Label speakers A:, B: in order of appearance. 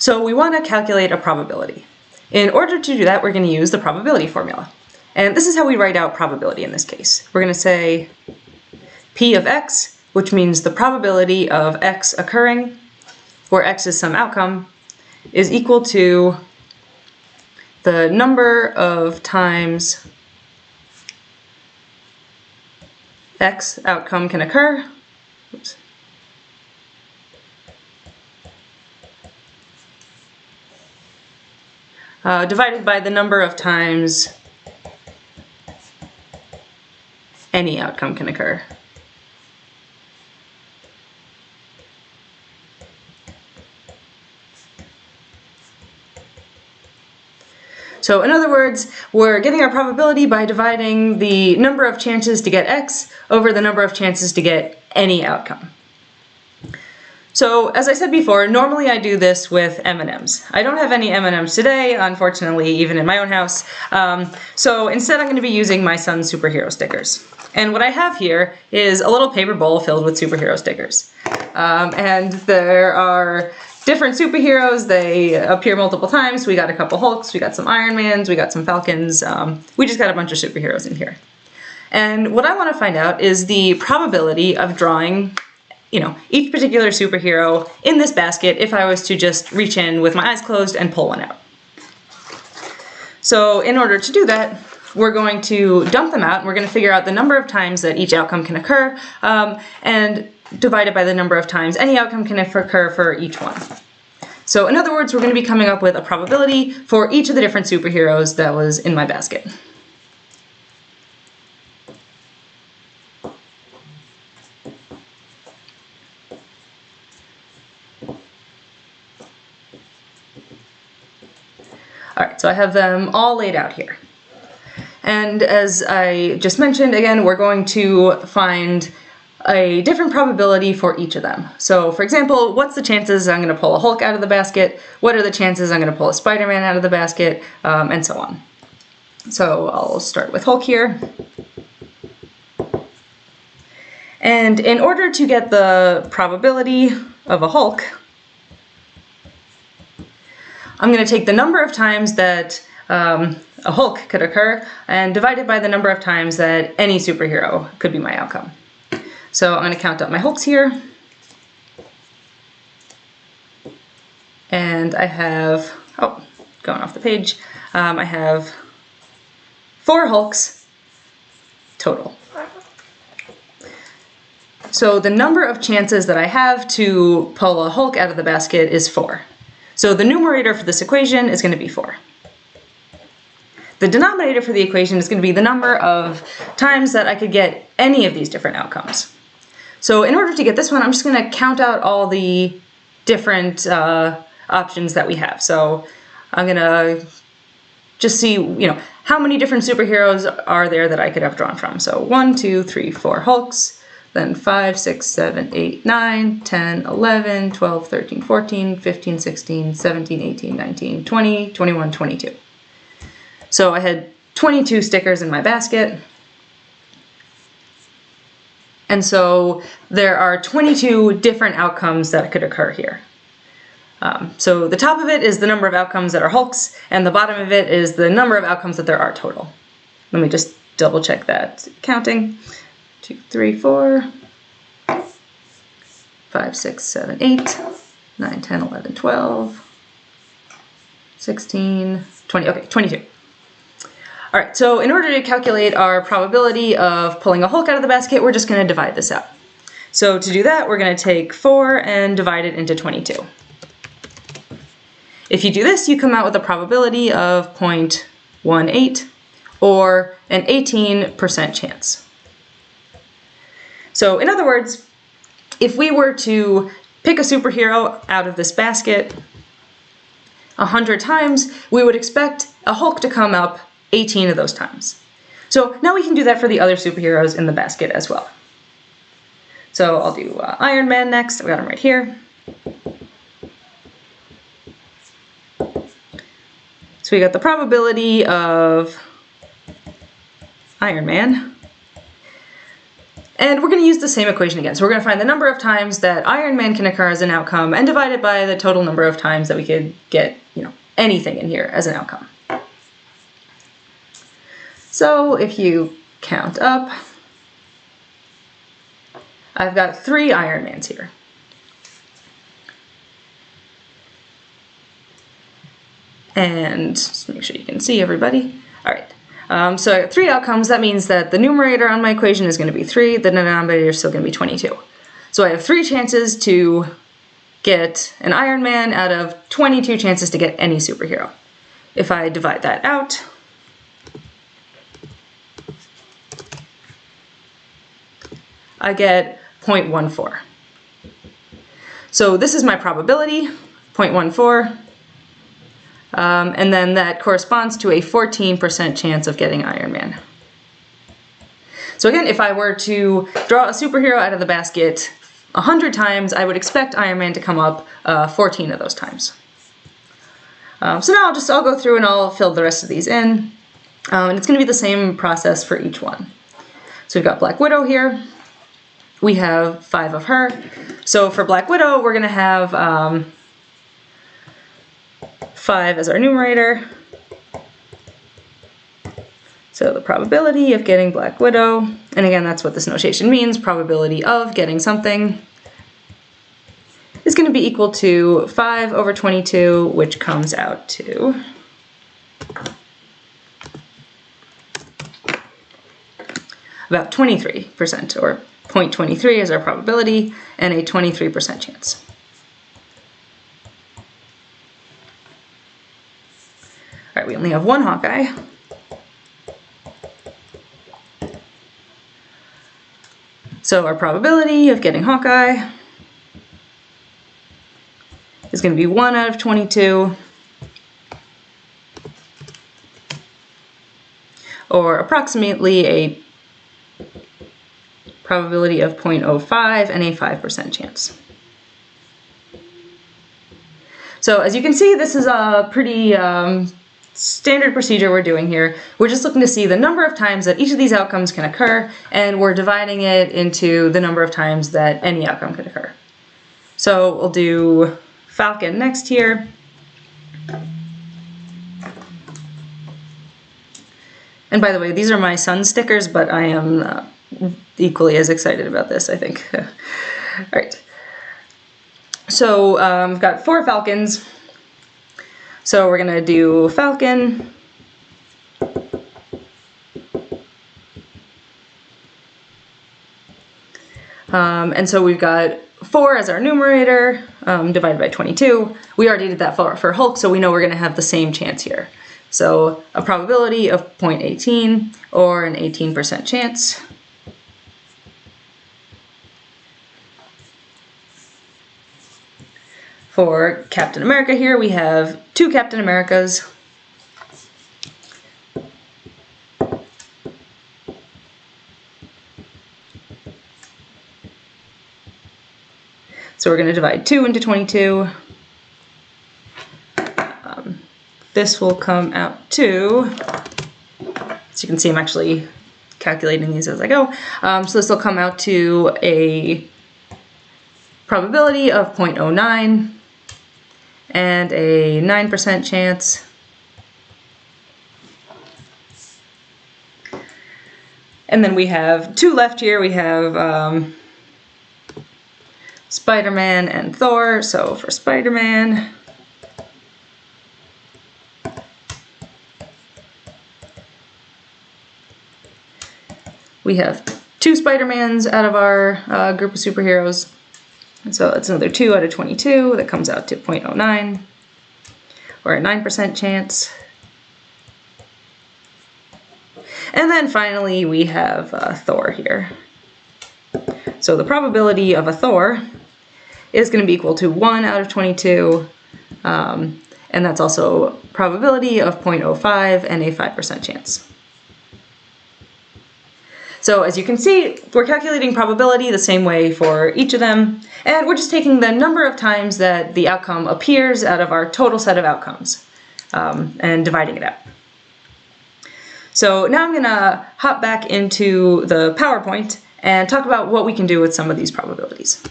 A: So we want to calculate a probability. In order to do that, we're going to use the probability formula. And this is how we write out probability in this case. We're going to say P of x, which means the probability of x occurring, where x is some outcome, is equal to the number of times x outcome can occur. Oops. Divided by the number of times any outcome can occur. So in other words, we're getting our probability by dividing the number of chances to get x over the number of chances to get any outcome. So as I said before, normally I do this with M&Ms. I don't have any M&Ms today, unfortunately, even in my own house. So instead I'm going to be using my son's superhero stickers. And what I have here is a little paper bowl filled with superhero stickers. And there are different superheroes. They appear multiple times. We got a couple Hulks, we got some Iron Mans, we got some Falcons. We just got a bunch of superheroes in here. And what I want to find out is the probability of drawing each particular superhero in this basket if I was to just reach in with my eyes closed and pull one out. So in order to do that, we're going to dump them out and we're going to figure out the number of times that each outcome can occur and divide it by the number of times any outcome can occur for each one. So in other words, we're going to be coming up with a probability for each of the different superheroes that was in my basket. Alright, so I have them all laid out here. And as I just mentioned, again, we're going to find a different probability for each of them. So for example, what's the chances I'm going to pull a Hulk out of the basket? What are the chances I'm going to pull a Spider-Man out of the basket? And so on. So I'll start with Hulk here. And in order to get the probability of a Hulk, I'm going to take the number of times that a Hulk could occur and divide it by the number of times that any superhero could be my outcome. So I'm going to count up my Hulks here. And I have, going off the page, I have 4 Hulks total. So the number of chances that I have to pull a Hulk out of the basket is 4. So the numerator for this equation is going to be 4. The denominator for the equation is going to be the number of times that I could get any of these different outcomes. So in order to get this one, I'm just going to count out all the different options that we have. So I'm going to just see, how many different superheroes are there that I could have drawn from. So 1, 2, 3, 4 Hulks. Then 5, 6, 7, 8, 9, 10, 11, 12, 13, 14, 15, 16, 17, 18, 19, 20, 21, 22. So I had 22 stickers in my basket. And so there are 22 different outcomes that could occur here. So the top of it is the number of outcomes that are Hulks, and the bottom of it is the number of outcomes that there are total. Let me just double check that counting. 2, 3, 4, 5, 6, 7, 8, 9, 10, 11, 12, 16, 20, okay, 22. All right, so in order to calculate our probability of pulling a Hulk out of the basket, we're just going to divide this out. So to do that, we're going to take 4 and divide it into 22. If you do this, you come out with a probability of 0.18 or an 18% chance. So in other words, if we were to pick a superhero out of this basket 100 times, we would expect a Hulk to come up 18 of those times. So now we can do that for the other superheroes in the basket as well. So I'll do Iron Man next. I've got him right here. So we got the probability of Iron Man. And we're going to use the same equation again. So we're going to find the number of times that Iron Man can occur as an outcome and divide it by the total number of times that we could get, anything in here as an outcome. So if you count up, I've got 3 Iron Mans here. And just make sure you can see everybody. All right, so I got 3 outcomes. That means that the numerator on my equation is going to be 3, the denominator is still going to be 22. So I have 3 chances to get an Iron Man out of 22 chances to get any superhero. If I divide that out, I get 0.14. So this is my probability, 0.14. And then that corresponds to a 14% chance of getting Iron Man. So again, if I were to draw a superhero out of the basket 100 times, I would expect Iron Man to come up 14 of those times. So now I'll go through and I'll fill the rest of these in. And it's going to be the same process for each one. So we've got Black Widow here. We have 5 of her. So for Black Widow, we're going to have 5 as our numerator. So the probability of getting Black Widow, and again, that's what this notation means, probability of getting something, is going to be equal to 5 over 22, which comes out to about 23%, or 0.23 is our probability, and a 23% chance. All right, we only have 1 Hawkeye. So our probability of getting Hawkeye is going to be 1 out of 22, or approximately a probability of 0.05 and a 5% chance. So as you can see, this is a pretty standard procedure we're doing here. We're just looking to see the number of times that each of these outcomes can occur, and we're dividing it into the number of times that any outcome could occur. So we'll do Falcon next here. And by the way, these are my sun stickers, but I am equally as excited about this, I think. All right. So I've got 4 Falcons. So we're going to do Falcon. And so we've got 4 as our numerator, divided by 22. We already did that for Hulk, so we know we're going to have the same chance here. So a probability of 0.18, or an 18% chance. For Captain America here, we have 2 Captain Americas. So we're going to divide 2 into 22. This will come out to, as you can see, I'm actually calculating these as I go. So this will come out to a probability of 0.09 and a 9% chance. And then we have 2 left here. We have Spider-Man and Thor. So for Spider-Man, we have 2 Spider-Mans out of our group of superheroes. And so that's another 2 out of 22. That comes out to 0.09, or a 9% chance. And then finally we have Thor here. So the probability of a Thor is going to be equal to 1 out of 22. And that's also probability of 0.05 and a 5% chance. So as you can see, we're calculating probability the same way for each of them, and we're just taking the number of times that the outcome appears out of our total set of outcomes, and dividing it out. So now I'm going to hop back into the PowerPoint and talk about what we can do with some of these probabilities.